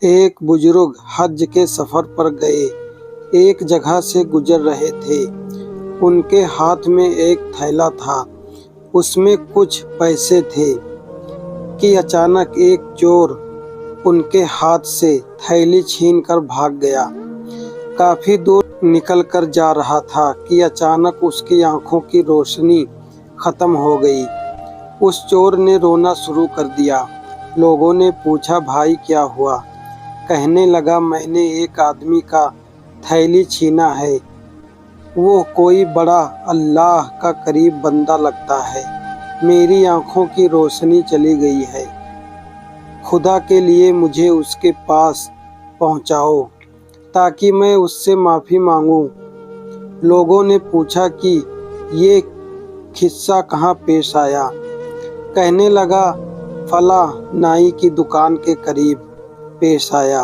ایک बुजुर्ग हज के सफ़र पर गए एक जगह से गुजर रहे थे। उनके हाथ में एक थैला था, उसमें कुछ पैसे थे कि अचानक एक चोर उनके हाथ से थैली छीनकर भाग गया। काफ़ी दूर निकलकर जा रहा था कि अचानक उसकी आंखों की रोशनी ख़त्म हो गई। उस चोर ने रोना शुरू कर दिया। लोगों ने पूछा, भाई क्या हुआ? कहने लगा, मैंने एक आदमी का थैली छीना है। वो कोई बड़ा अल्लाह का करीब बंदा लगता है। मेरी आंखों की रोशनी चली गई है। खुदा के लिए मुझे उसके पास पहुंचाओ ताकि मैं उससे माफ़ी मांगूं। लोगों ने पूछा कि ये किस्सा कहाँ पेश आया? कहने लगा, फला नाई की दुकान के करीब पेश आया।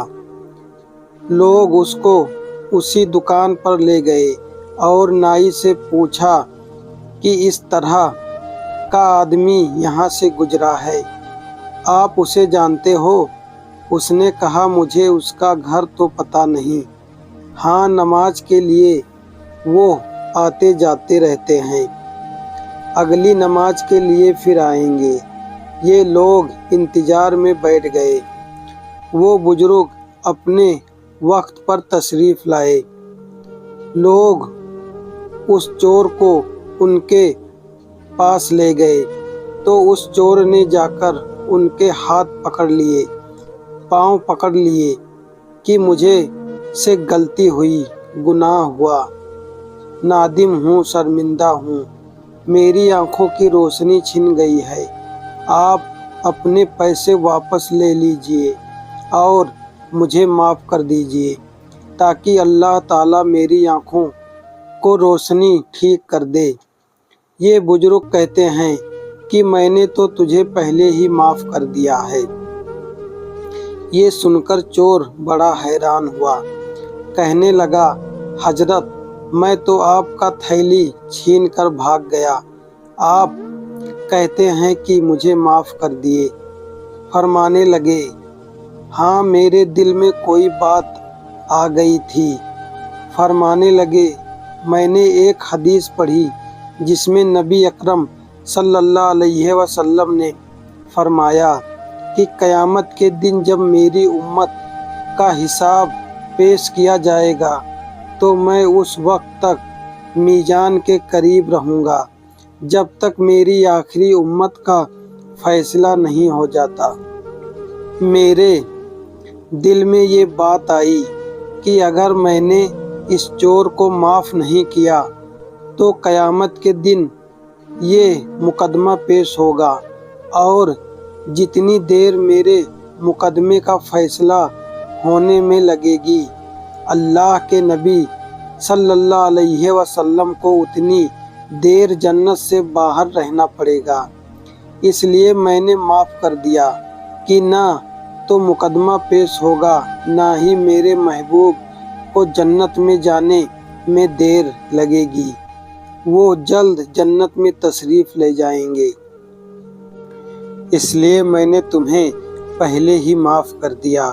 लोग उसको उसी दुकान पर ले गए और नाई से पूछा कि इस तरह का आदमी यहाँ से गुजरा है, आप उसे जानते हो? उसने कहा, मुझे उसका घर तो पता नहीं। हाँ, नमाज के लिए वो आते जाते रहते हैं। अगली नमाज के लिए फिर आएंगे। ये लोग इंतज़ार में बैठ गए। वो बुजुर्ग अपने वक्त पर तशरीफ़ लाए। लोग उस चोर को उनके पास ले गए तो उस चोर ने जाकर उनके हाथ पकड़ लिए, पाँव पकड़ लिए कि मुझे से गलती हुई, गुनाह हुआ, नादिम हूँ, शर्मिंदा हूँ, मेरी आँखों की रोशनी छिन गई है। आप अपने पैसे वापस ले लीजिए और मुझे माफ़ कर दीजिए ताकि अल्लाह ताला मेरी आँखों को रोशनी ठीक कर दे। ये बुजुर्ग कहते हैं कि मैंने तो तुझे पहले ही माफ़ कर दिया है। ये सुनकर चोर बड़ा हैरान हुआ। कहने लगा, हजरत, मैं तो आपका थैली छीन कर भाग गया, आप कहते हैं कि मुझे माफ़ कर दिए। फरमाने लगे, हाँ, मेरे दिल में कोई बात आ गई थी। फरमाने लगे, मैंने एक हदीस पढ़ी जिसमें नबी अकरम सल्लल्लाहु अलैहि वसल्लम ने फरमाया कि क़यामत के दिन जब मेरी उम्मत का हिसाब पेश किया जाएगा तो मैं उस वक्त तक मीज़ान के करीब रहूँगा जब तक मेरी आखिरी उम्मत का फ़ैसला नहीं हो जाता। मेरे दिल में ये बात आई कि अगर मैंने इस चोर को माफ़ नहीं किया तो क़यामत के दिन ये मुकदमा पेश होगा और जितनी देर मेरे मुकदमे का फ़ैसला होने में लगेगी, अल्लाह के नबी सल्लल्लाहु अलैहि वसल्लम को उतनी देर जन्नत से बाहर रहना पड़ेगा। इसलिए मैंने माफ़ कर दिया कि ना तो मुकदमा पेश होगा, ना ही मेरे महबूब को जन्नत में जाने में देर लगेगी। वो जल्द जन्नत में तशरीफ़ ले जाएंगे। इसलिए मैंने तुम्हें पहले ही माफ़ कर दिया।